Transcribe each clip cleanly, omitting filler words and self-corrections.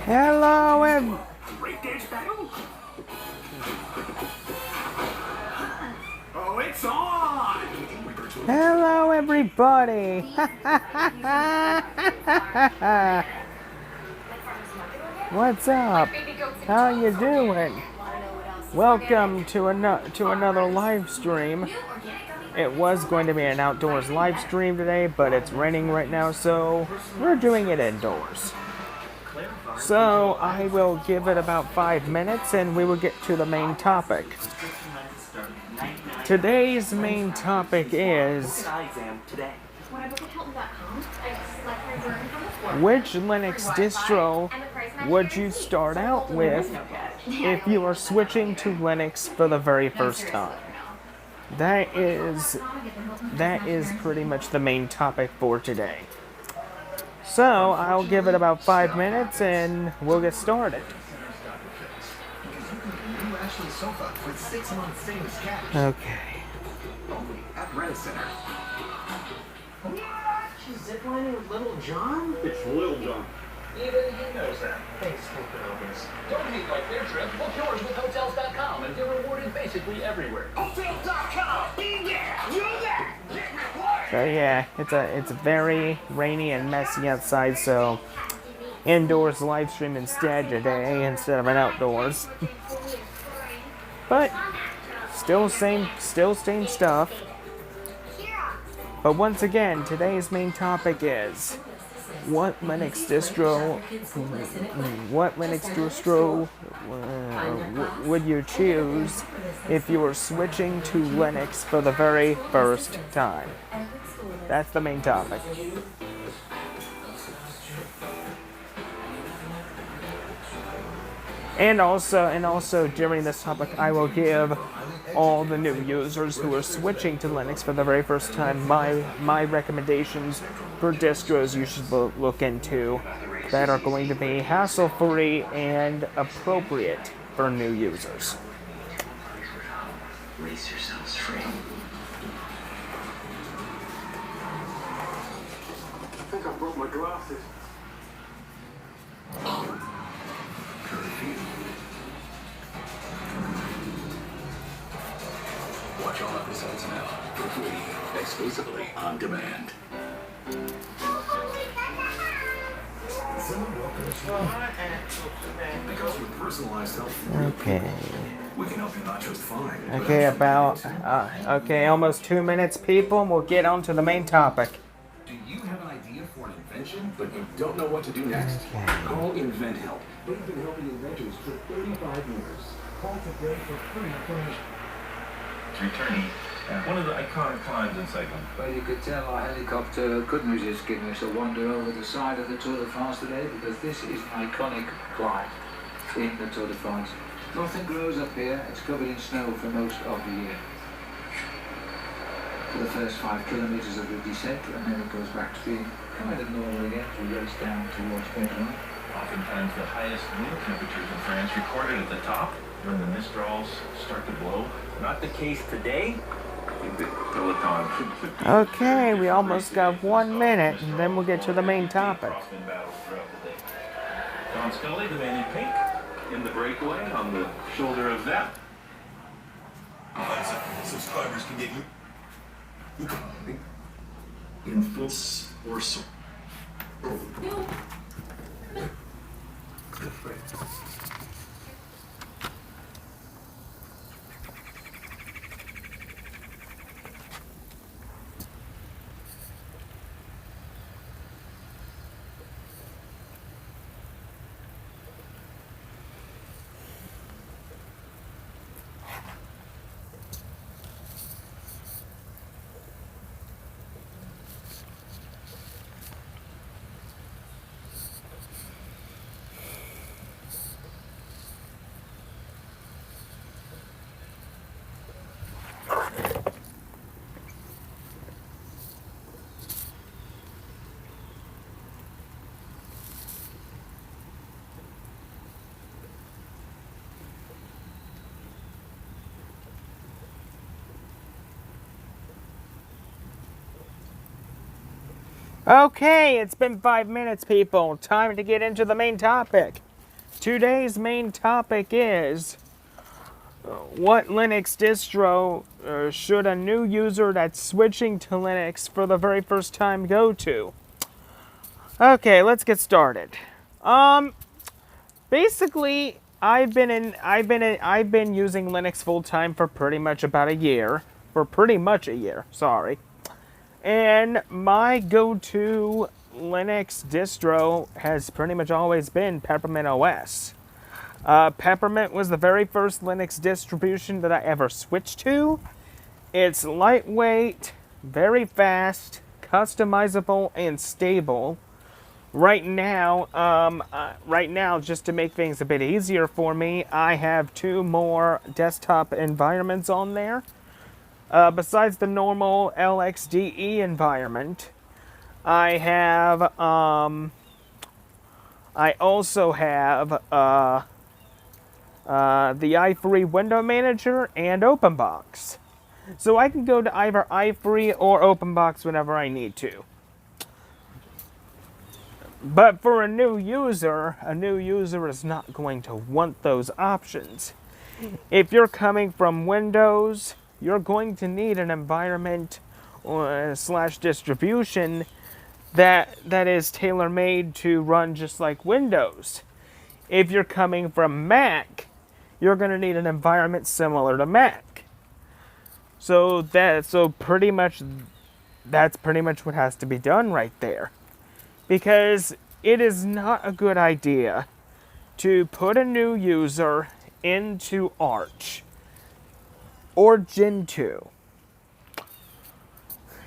Hello, Oh, it's on! hello, everybody. What's up? How you doing? Welcome to another live stream. It was going to be an outdoors live stream today, but it's raining right now, so we're doing it indoors. So I will give it about 5 minutes and we will get to the main topic. Today's main topic is which Linux distro would you start out with if you are switching to Linux for the very first time? That is pretty much the main topic for today. So I'll give it about 5 minutes and we'll get started. Okay. She's ziplining with Little John? It's Little John. Even he knows that. Thanks, Opens. Don't be like their trip. Book yours with Hotels.com, and they're rewarded basically everywhere. Hotels.com! Be there! You're there! Get rewarded! So yeah, it's very rainy and messy outside, so indoors live stream instead today instead of an outdoors. But still same stuff. But once again, today's main topic is what Linux distro would you choose if you were switching to Linux for the very first time? That's the main topic. And also during this topic, I will give all the new users who are switching to Linux for the very first time my recommendations for distros you should look into that are going to be hassle-free and appropriate for new users. Race yourselves free. I think I broke my glasses. Watch all episodes now for free, exclusively on demand. Because with personalized help, Okay. we can help you not just find. Okay, almost 2 minutes, people. We'll get on to the main topic. Do you have an idea for an invention, but you don't know what to do next? Call Invent Help. They've been helping inventors for 35 years. Call today for free information. Returning one of the iconic climbs in cycling. Well, you could tell our helicopter couldn't resist giving us a wander over the side of the Tour de France today, because this is an iconic climb in the Tour de France. Nothing grows up here. It's covered in snow for most of the year. For the first 5 kilometers of the descent, and then it goes back to being kind of normal again as we race down towards Penton. Oftentimes the highest wind temperatures in France recorded at the top when the Distros start to blow. Not the case today. Okay, we almost got 1 minute, and then we'll get to the main topic. Don Scully, the man in pink, in the breakaway on the shoulder of that. Subscribers can get you influence or so. Okay, it's been 5 minutes, people. Time to get into the main topic. today's main topic is what Linux distro should a new user that's switching to Linux for the very first time go to? Okay, let's get started. Basically, I've been using Linux full time for pretty much about a year. Sorry. And my go-to Linux distro has pretty much always been Peppermint OS. Peppermint was the very first Linux distribution that I ever switched to. It's lightweight, very fast, customizable, and stable. Right now, just to make things a bit easier for me, I have 2 more desktop environments on there. Besides the normal LXDE environment, I also have the iFree Window Manager and OpenBox. So I can go to either iFree or OpenBox whenever I need to. But for a new user is not going to want those options. If you're coming from Windows, you're going to need an environment / distribution that is tailor-made to run just like Windows. If you're coming from Mac, you're going to need an environment similar to Mac. That's pretty much what has to be done right there. Because it is not a good idea to put a new user into Arch or Gentoo.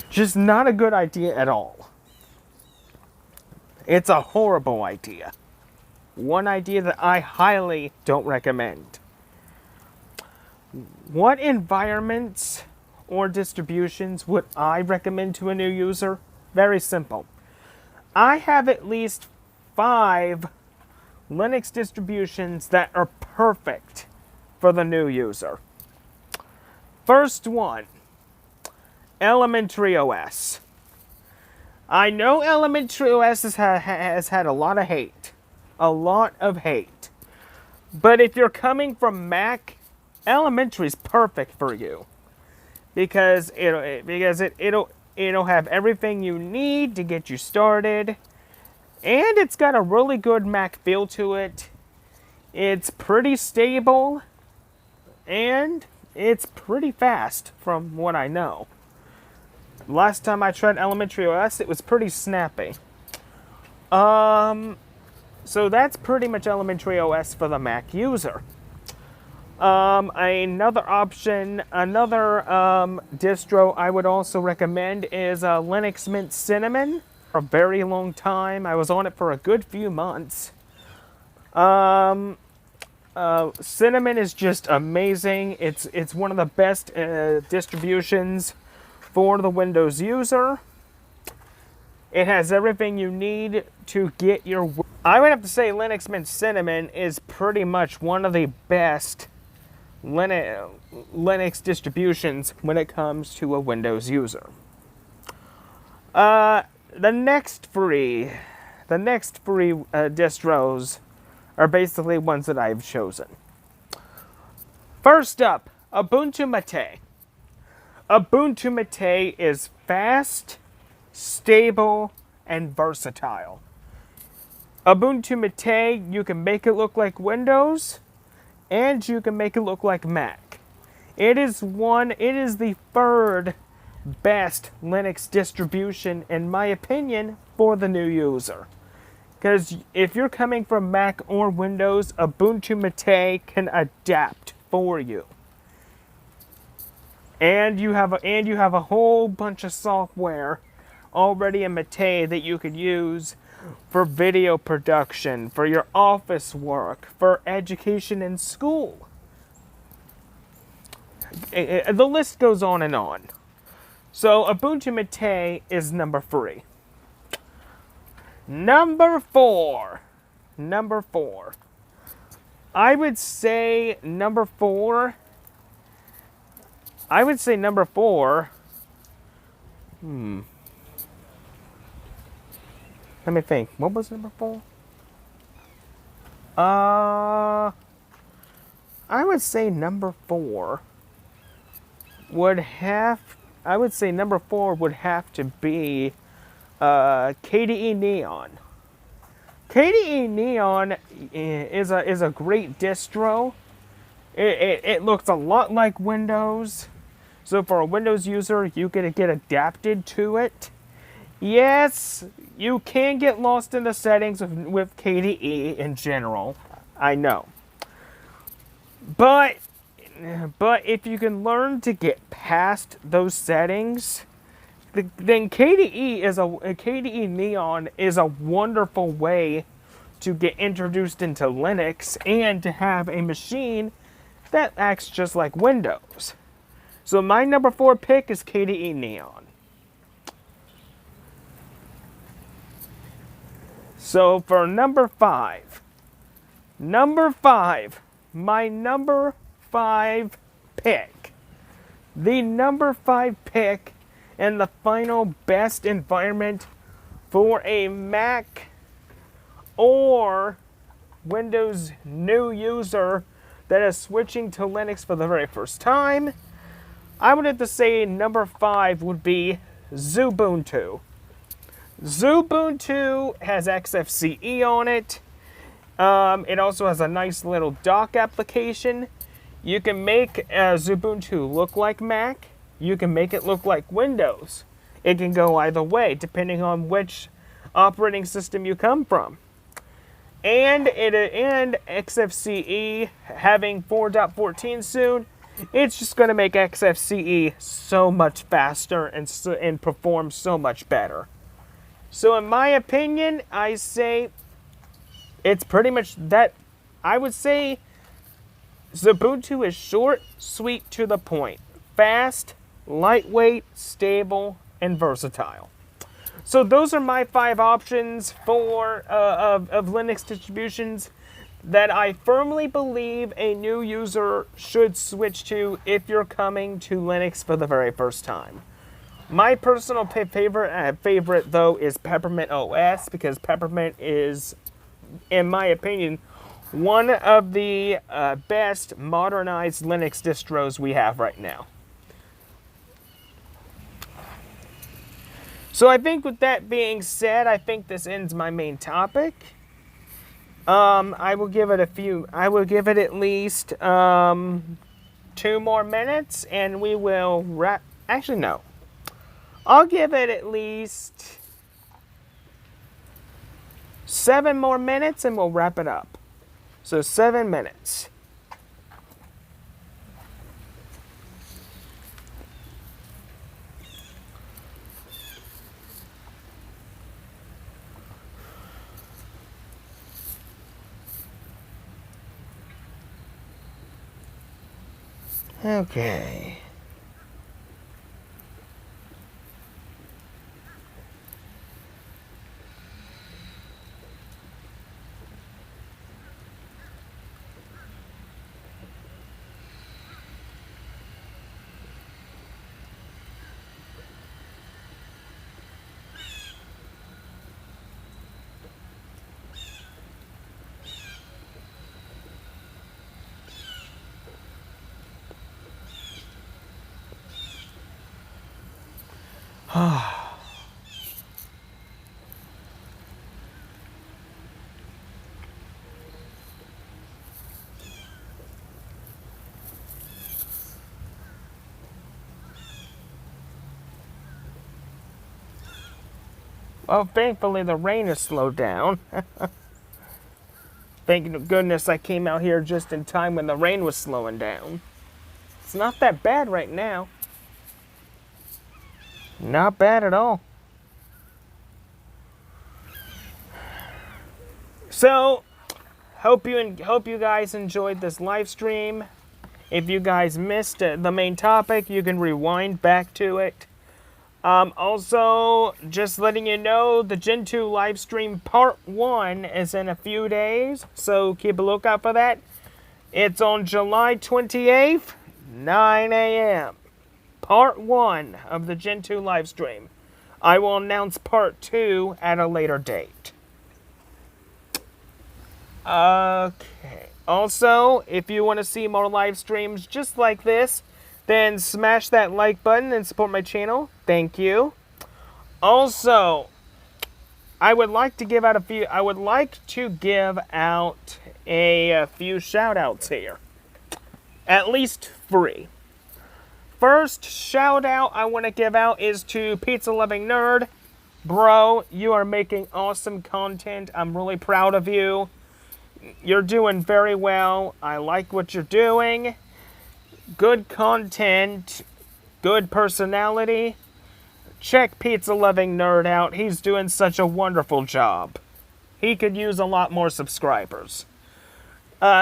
Just not a good idea at all. It's a horrible idea. One idea that I highly don't recommend. What environments or distributions would I recommend to a new user? Very simple. I have at least 5 Linux distributions that are perfect for the new user. First one, Elementary OS. I know Elementary OS has had a lot of hate. But if you're coming from Mac, Elementary is perfect for you. Because it'll have everything you need to get you started. And it's got a really good Mac feel to it. It's pretty stable. And it's pretty fast from what I know. Last time I tried Elementary OS, it was pretty snappy. So that's pretty much Elementary OS for the Mac user. Another distro I would also recommend is Linux Mint Cinnamon. For a very long time, I was on it for a good few months. Cinnamon is just amazing. It's one of the best distributions for the Windows user. It has everything you need to get your... I would have to say Linux Mint Cinnamon is pretty much one of the best Linux distributions when it comes to a Windows user. The next free distros are basically ones that I've chosen. First up, Ubuntu Mate. Ubuntu Mate is fast, stable, and versatile. Ubuntu Mate, you can make it look like Windows, and you can make it look like Mac. It is the 3rd best Linux distribution, in my opinion, for the new user. Because if you're coming from Mac or Windows, Ubuntu Mate can adapt for you. And you have a whole bunch of software already in Mate that you could use for video production, for your office work, for education in school. The list goes on and on. So Ubuntu Mate is number 3. Number 4. I would say number 4. Let me think. What was number 4? I would say number 4 would have. I would say number 4 would have to be KDE Neon. KDE Neon is a great distro. It looks a lot like Windows. So for a Windows user, you can get adapted to it. Yes, you can get lost in the settings with KDE in general. I know. But if you can learn to get past those settings, then KDE Neon is a wonderful way to get introduced into Linux and to have a machine that acts just like Windows. So my number 4 pick is KDE Neon. So for number 5, my number 5 pick, the number 5 pick and the final best environment for a Mac or Windows new user that is switching to Linux for the very first time, I would have to say number 5 would be Xubuntu. Xubuntu has XFCE on it. It also has a nice little dock application. You can make Xubuntu look like Mac. You can make it look like Windows. It can go either way, depending on which operating system you come from. And XFCE having 4.14 soon, it's just going to make XFCE so much faster and perform so much better. So in my opinion, I say it's pretty much that. I would say Xubuntu is short, sweet, to the point. Fast, lightweight, stable, and versatile. So those are my 5 options for of Linux distributions that I firmly believe a new user should switch to if you're coming to Linux for the very first time. My personal favorite though is Peppermint OS, because Peppermint is, in my opinion, one of the best modernized Linux distros we have right now. So I think with that being said, I think this ends my main topic. I will give it at least 2 more minutes, and we will wrap. Actually, no. I'll give it at least 7 more minutes, and we'll wrap it up. So 7 minutes. Okay. Well, thankfully the rain has slowed down. Thank goodness I came out here just in time when the rain was slowing down. It's not that bad right now. Not bad at all. So, hope you guys enjoyed this live stream. If you guys missed the main topic, you can rewind back to it. Also, just letting you know, the Gen 2 live stream part 1 is in a few days, so keep a lookout for that. It's on July 28th, 9 a.m. Part 1 of the Gen 2 live stream. I will announce part 2 at a later date. Okay. Also, if you want to see more live streams just like this, then smash that like button and support my channel. Thank you. Also, I would like to give out a few shout outs here. At least 3. First shout out I want to give out is to Pizza Loving Nerd. Bro, you are making awesome content. I'm really proud of you. You're doing very well. I like what you're doing. Good content. Good personality. Check Pizza Loving Nerd out. He's doing such a wonderful job. He could use a lot more subscribers.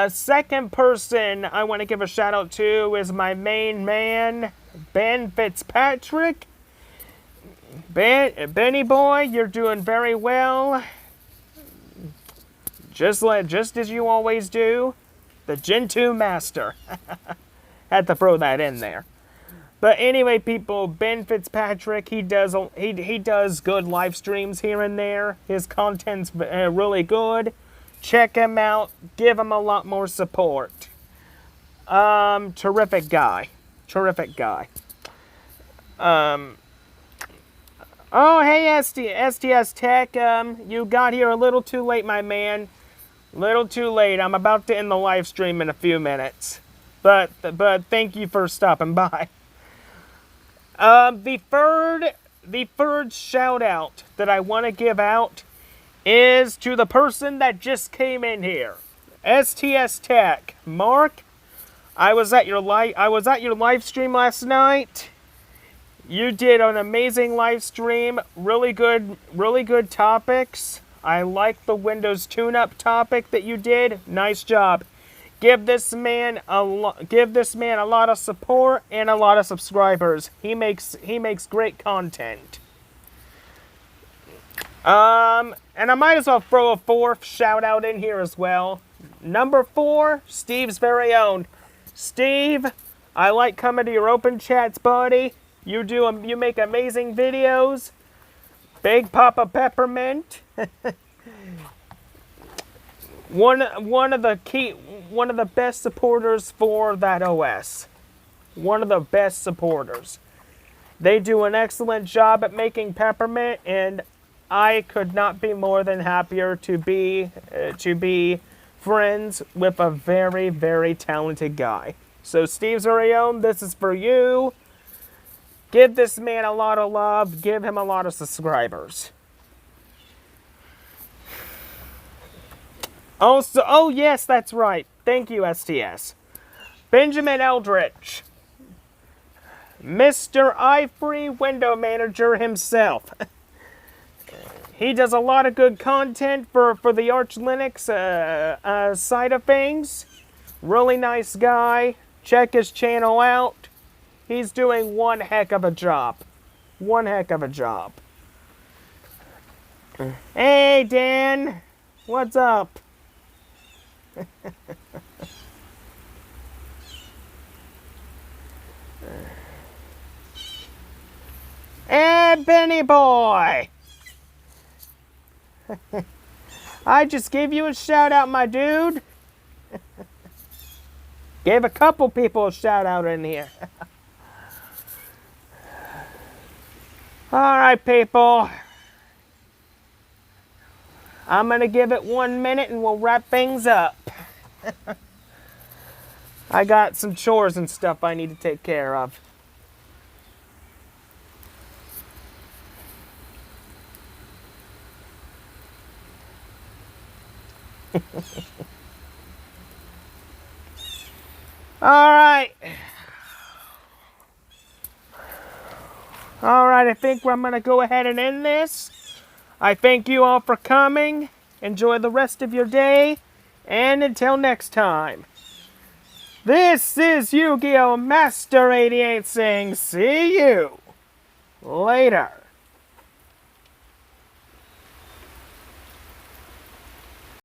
Second person I want to give a shout out to is my main man, Ben Fitzpatrick. Benny boy, you're doing very well. Just as you always do. The Gentoo Master. Had to throw that in there. But anyway, people, Ben Fitzpatrick, he does good live streams here and there. His content's really good. Check him out. Give him a lot more support. Terrific guy. Terrific guy. Oh, hey, STS Tech. You got here a little too late, my man. Little too late. I'm about to end the live stream in a few minutes. But thank you for stopping by. The third shout out that I want to give out is to the person that just came in here. STS Tech. Mark, I was at your live stream last night. You did an amazing live stream. Really good topics. I like the Windows tune-up topic that you did. Nice job. Give this man a lot of support and a lot of subscribers. He makes great content. And I might as well throw a 4th shout out in here as well. Number 4, Steve's very own. Steve, I like coming to your open chats, buddy. You make amazing videos. Big Papa Peppermint. One of the best supporters for that OS. One of the best supporters. They do an excellent job at making Peppermint, and I could not be more than happier to be friends with a very, very talented guy. So Steve's very own, this is for you. Give this man a lot of love. Give him a lot of subscribers. Also, oh yes, that's right. Thank you, STS. Benjamin Eldridge. Mr. iFree Window Manager himself. He does a lot of good content for the Arch Linux side of things. Really nice guy. Check his channel out. He's doing one heck of a job. One heck of a job. Hey, Dan. What's up? Hey, Benny boy. I just gave you a shout out, my dude. Gave a couple people a shout out in here. Alright, people. I'm going to give it 1 minute and we'll wrap things up. I got some chores and stuff I need to take care of. Alright. Alright, I think I'm going to go ahead and end this. I thank you all for coming. Enjoy the rest of your day. And until next time. This is Yu-Gi-Oh! Master 88 saying see you later.